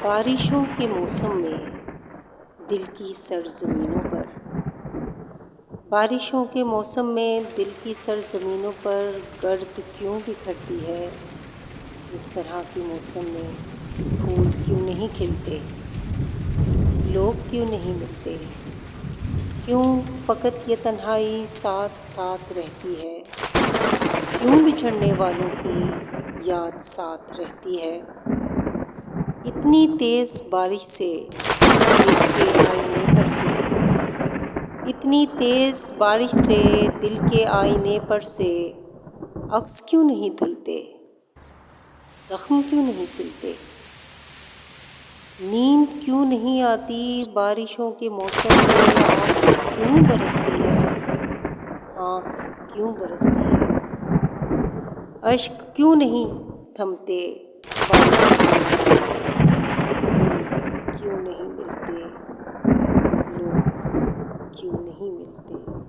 بارشوں کے موسم میں دل کی سرزمینوں پر، بارشوں کے موسم میں دل کی سرزمینوں پر گرد کیوں بکھرتی ہے؟ اس طرح کے موسم میں پھول کیوں نہیں کھلتے؟ لوگ کیوں نہیں ملتے؟ کیوں فقط یہ تنہائی ساتھ ساتھ رہتی ہے؟ کیوں بچھڑنے والوں کی یاد ساتھ رہتی ہے؟ اتنی تیز بارش سے دل کے آئینے پر سے، اتنی تیز بارش سے دل کے آئینے پر سے عکس کیوں نہیں دھلتے؟ زخم کیوں نہیں سلتے؟ نیند کیوں نہیں آتی بارشوں کے موسم میں؟ آنکھ کیوں برستی ہے؟ آنکھ کیوں برستی ہے؟ اشک کیوں نہیں تھمتے بارشوں کے موسم میں؟ لوگ کیوں نہیں ملتے؟ لوگ کیوں نہیں ملتے؟